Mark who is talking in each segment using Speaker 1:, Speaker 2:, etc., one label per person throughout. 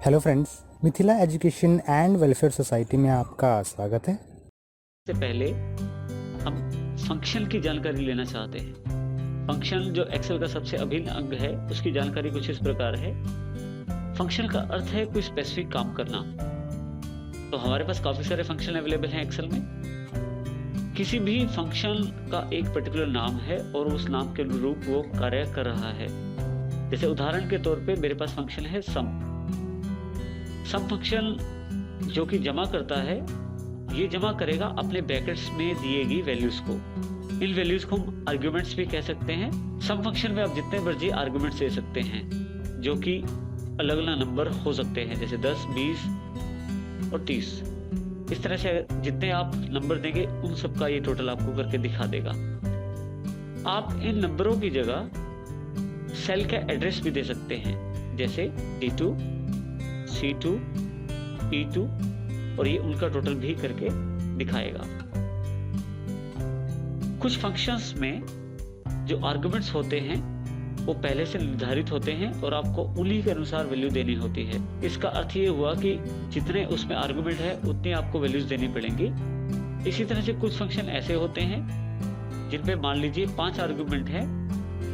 Speaker 1: Hello friends, Mithila education and welfare society में आपका स्वागत है।
Speaker 2: से पहले हम फंक्शन की जानकारी लेना चाहते हैं। फंक्शन जो एक्सेल का सबसे अभिन्न अंग है, उसकी जानकारी कुछ इस प्रकार है। फंक्शन का अर्थ है कोई स्पेसिफिक काम करना। तो हमारे पास काफी सारे फंक्शन अवेलेबल हैं एक्सेल में। किसी भी फंक्शन का एक पर्टिकुलर नाम है और उस नाम के अनुरूप वो कार्य कर रहा है। जैसे उदाहरण के तौर पे मेरे पास फंक्शन है सम फंक्शन जो कि जमा करता है, ये जमा करेगा अपने ब्रैकेट्स में दिए गई वैल्यूज को। इन वैल्यूज को हम आर्ग्यूमेंट्स भी कह सकते हैं। सम फंक्शन में आप जितने मर्जी आर्ग्यूमेंट्स दे सकते हैं, जो कि अलग अलग नंबर हो सकते हैं, जैसे 10, 20 और 30। इस तरह से जितने आप नंबर देंगे उन सब का ये टोटल आपको करके दिखा देगा। आप इन नंबरों की जगह सेल का एड्रेस भी दे सकते हैं, जैसे D2, C2, E2, और ये उनका टोटल भी करके दिखाएगा। कुछ फंक्शंस में जो आर्गुमेंट्स होते हैं वो पहले से निर्धारित होते हैं और आपको उन्हीं के अनुसार वैल्यू देनी होती है। इसका अर्थ ये हुआ कि जितने उसमें आर्गुमेंट है उतनी आपको वैल्यूज देनी पड़ेंगी। इसी तरह से कुछ फंक्शन ऐसे होते हैं जिनपे मान लीजिए 5 आर्गुमेंट है,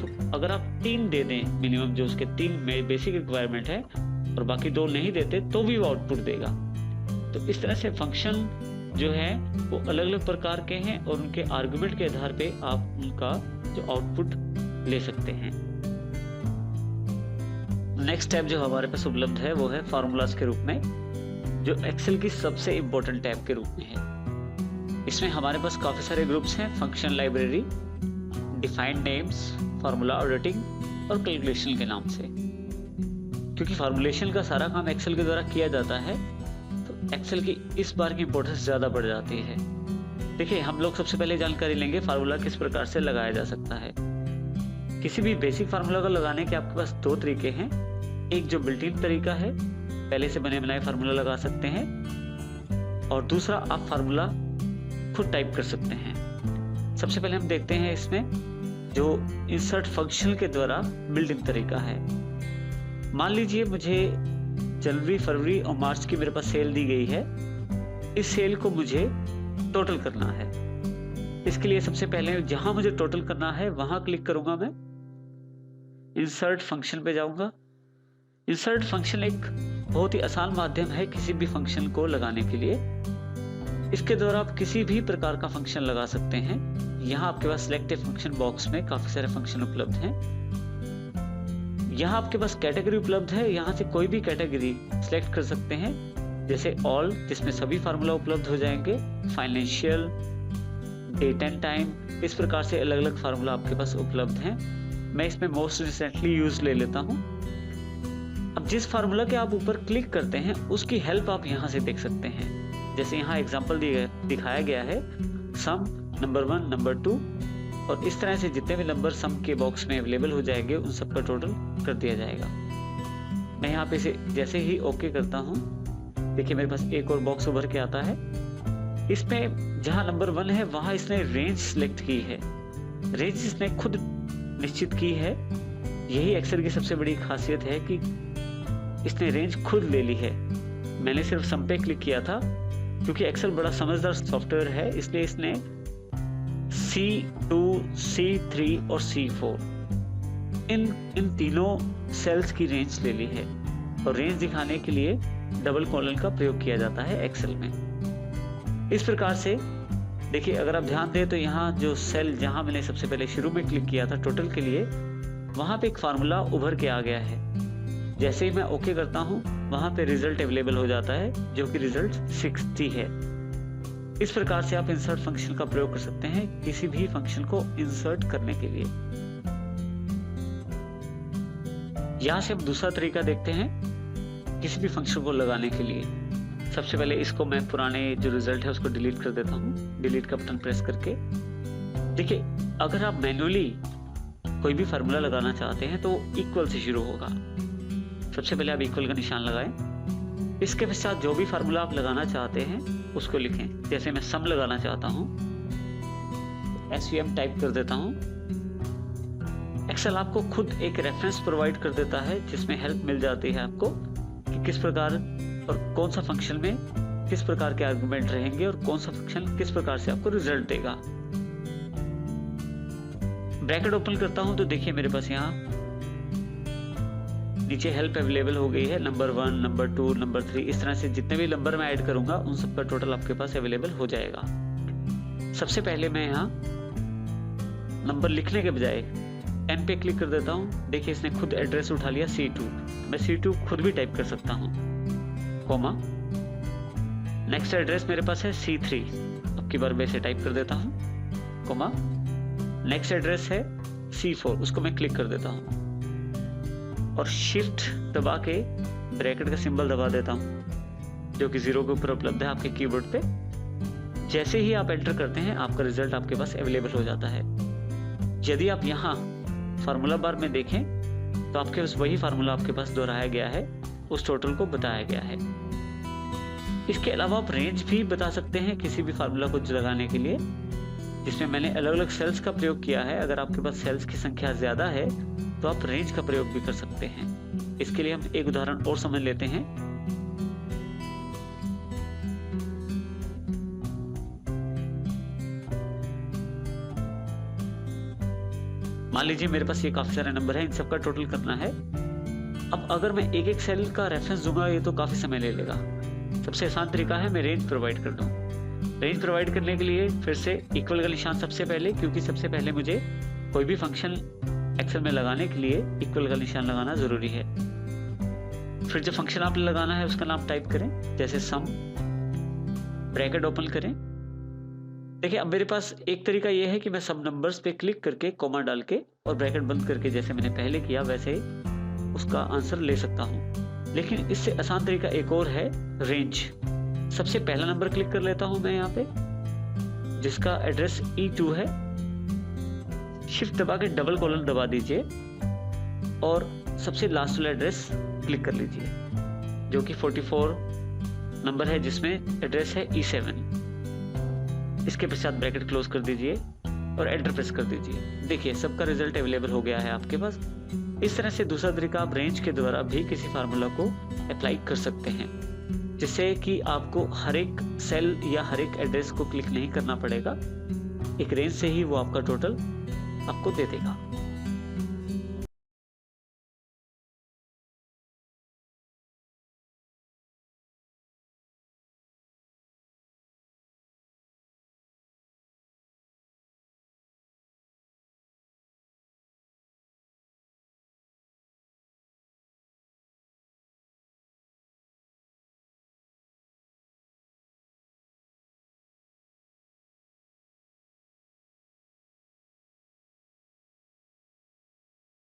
Speaker 2: तो अगर आप 3 दे दें मिनिमम, जो उसके 3 में बेसिक रिक्वायरमेंट है, और बाकी 2 नहीं देते तो भी वो आउटपुट देगा। तो इस तरह से फंक्शन जो है वो अलग अलग प्रकार के हैं और उनके आर्गुमेंट के आधार पे आप उनका जो आउटपुट ले सकते हैं। नेक्स्ट टैब जो हमारे पास उपलब्ध है वो है फार्मूलाज के रूप में, जो एक्सेल की सबसे इंपॉर्टेंट टैब के रूप में है। इसमें हमारे पास काफी सारे ग्रुप्स हैं: function library, defined names, formula auditing और कैलकुलेशन के नाम से। क्योंकि फार्मूलेशन का सारा काम एक्सेल के द्वारा किया जाता है, तो एक्सेल की इस बार की इंपॉर्टेंस ज़्यादा बढ़ जाती है। देखिए, हम लोग सबसे पहले जानकारी लेंगे फार्मूला किस प्रकार से लगाया जा सकता है। किसी भी बेसिक फार्मूला को लगाने के आपके पास 2 तरीके हैं। एक जो बिल्ट इन तरीका है, पहले से बने बनाए फार्मूला लगा सकते हैं, और दूसरा आप फार्मूला खुद टाइप कर सकते हैं। सबसे पहले हम देखते हैं इसमें जो इंसर्ट फंक्शन के द्वारा बिल्ट इन तरीका है। मान लीजिए मुझे जनवरी, फरवरी और मार्च की मेरे पास सेल दी गई है। इस सेल को मुझे टोटल करना है। इसके लिए सबसे पहले जहां मुझे टोटल करना है वहां क्लिक करूंगा। मैं इंसर्ट फंक्शन पे जाऊंगा। इंसर्ट फंक्शन एक बहुत ही आसान माध्यम है किसी भी फंक्शन को लगाने के लिए। इसके द्वारा आप किसी भी प्रकार का फंक्शन लगा सकते हैं। यहाँ आपके पास सिलेक्टिव फंक्शन बॉक्स में काफी सारे फंक्शन उपलब्ध हैं। यहाँ आपके पास कैटेगरी उपलब्ध है, यहाँ से कोई भी कैटेगरी सिलेक्ट कर सकते हैं, जैसे ऑल, जिसमें सभी फार्मूला उपलब्ध हो जाएंगे, फाइनेंशियल, डेट एंड टाइम, इस प्रकार से अलग अलग फार्मूला आपके पास उपलब्ध हैं। मैं इसमें मोस्ट रिसेंटली यूज ले लेता हूँ। अब जिस फार्मूला के आप ऊपर क्लिक करते हैं उसकी हेल्प आप यहाँ से देख सकते हैं। जैसे यहाँ एग्जाम्पल दिखाया गया है, सम नंबर 1, नंबर 2, और इस तरह से जितने भी नंबर सम के बॉक्स में अवेलेबल हो जाएंगे उन सब का टोटल कर दिया जाएगा। मैं यहाँ पे से जैसे ही ओके करता हूँ, देखिए मेरे पास एक और बॉक्स उभर के आता है। इसमें जहाँ नंबर 1 है वहाँ इसने रेंज सिलेक्ट की है। रेंज इसने खुद निश्चित की है। यही एक्सेल की सबसे बड़ी खासियत है कि इसने रेंज खुद ले ली है। मैंने सिर्फ सम पे क्लिक किया था, क्योंकि एक्सेल बड़ा समझदार सॉफ्टवेयर है, इसलिए इसने C2, C3 और C4 इन तीनों सेल्स की रेंज ले ली है। और रेंज दिखाने के लिए डबल कॉलन का प्रयोग किया जाता है एक्सेल में। इस प्रकार से देखिए, अगर आप ध्यान दें तो यहाँ जो सेल जहाँ मैंने सबसे पहले शुरू में क्लिक किया था टोटल के लिए, वहाँ पे एक फार्मूला उभर के आ गया है। जैसे ही मैं ओके करता हूँ वहाँ पे रिजल्ट अवेलेबल हो जाता है, जो कि रिजल्ट 60 है। इस प्रकार से आप इंसर्ट फंक्शन का प्रयोग कर सकते हैं किसी भी फंक्शन को इंसर्ट करने के लिए। यहाँ से हम दूसरा तरीका देखते हैं किसी भी फंक्शन को लगाने के लिए। सबसे पहले इसको मैं पुराने जो रिजल्ट है उसको डिलीट कर देता हूँ, डिलीट का बटन प्रेस करके। देखिए, अगर आप मैन्युअली कोई भी फार्मूला लगाना चाहते हैं तो इक्वल से शुरू होगा। सबसे पहले आप इक्वल का निशान लगाएं। इसके पश्चात जो भी फार्मूला आप लगाना चाहते हैं उसको लिखें। जैसे मैं सम लगाना चाहता हूँ, SVM टाइप कर देता हूँ। एक्सेल आपको खुद एक रेफरेंस प्रोवाइड कर देता है जिसमें हेल्प मिल जाती है आपको कि किस प्रकार और कौन सा फंक्शन में किस प्रकार के आर्गुमेंट रहेंगे और कौन सा फंक्शन किस प्रकार से आपको रिजल्ट देगा। ब्रैकेट ओपन करता हूं तो देखिए मेरे पास यहाँ नीचे हेल्प अवेलेबल हो गई है, नंबर 1, नंबर 2, नंबर 3, इस तरह से जितने भी नंबर मैं ऐड करूंगा उन सब का टोटल आपके पास अवेलेबल हो जाएगा। सबसे पहले मैं यहाँ नंबर लिखने के बजाय एन पे क्लिक कर देता हूँ। देखिए इसने खुद एड्रेस उठा लिया C2, मैं C2 खुद भी टाइप कर सकता हूँ, कोमा। नेक्स्ट एड्रेस मेरे पास है C3, अब की बार मैं इसे टाइप कर देता हूँ, कोमा। नेक्स्ट एड्रेस है C4, उसको मैं क्लिक कर देता हूँ और शिफ्ट दबा के ब्रैकेट का सिंबल दबा देता हूँ जो कि 0 के ऊपर उपलब्ध है आपके कीबोर्ड पे। जैसे ही आप एंटर करते हैं आपका रिजल्ट आपके पास अवेलेबल हो जाता है। यदि आप यहाँ फार्मूला बार में देखें तो आपके पास वही फार्मूला आपके पास दोहराया गया है, उस टोटल को बताया गया है। इसके अलावा आप रेंज भी बता सकते हैं किसी भी फार्मूला को लगाने के लिए, जिसमें मैंने अलग अलग सेल्स का प्रयोग किया है। अगर आपके पास सेल्स की संख्या ज्यादा है तो आप रेंज का प्रयोग भी कर सकते हैं। इसके लिए हम एक उदाहरण और समझ लेते हैं। मान लीजिए मेरे पास ये काफी सारे नंबर है, इन सबका टोटल करना है। अब अगर मैं एक एक सेल का रेफरेंस दूंगा ये तो काफी समय ले लेगा। सबसे आसान तरीका है मैं रेंज प्रोवाइड कर दूं। रेंज प्रोवाइड करने के लिए फिर से इक्वल का निशान सबसे पहले, क्योंकि सबसे पहले मुझे कोई भी फंक्शन एक्सेल में लगाने के लिए इक्वल का निशान लगाना जरूरी है। फिर जो फंक्शन आप लगाना है उसका नाम टाइप करें, जैसे सम, ब्रैकेट ओपन करें। देखिए अब मेरे पास एक तरीका यह है कि मैं सब नंबर्स पे क्लिक करके कोमा डाल के और ब्रैकेट बंद करके जैसे मैंने पहले किया वैसे उसका आंसर ले सकता हूं। लेकिन इससे आसान तरीका एक और है, रेंज। सबसे पहला नंबर क्लिक कर लेता हूं मैं यहाँ पे, जिसका एड्रेस E2 है। शिफ्ट दबा के डबल कॉलन दबा दीजिए और सबसे लास्ट वाला एड्रेस क्लिक कर लीजिए, जो कि 44 नंबर है, जिसमें एड्रेस है E7। इसके पश्चात ब्रैकेट क्लोज कर दीजिए और एंटर प्रेस कर दीजिए। देखिए सबका रिजल्ट अवेलेबल हो गया है आपके पास। इस तरह से दूसरा तरीका आप रेंज के द्वारा भी किसी फार्मूला को अप्लाई कर सकते हैं, जिससे कि आपको हर एक सेल या हर एक एड्रेस को क्लिक नहीं करना पड़ेगा। एक रेंज से ही वो आपका टोटल आपको दे देगा।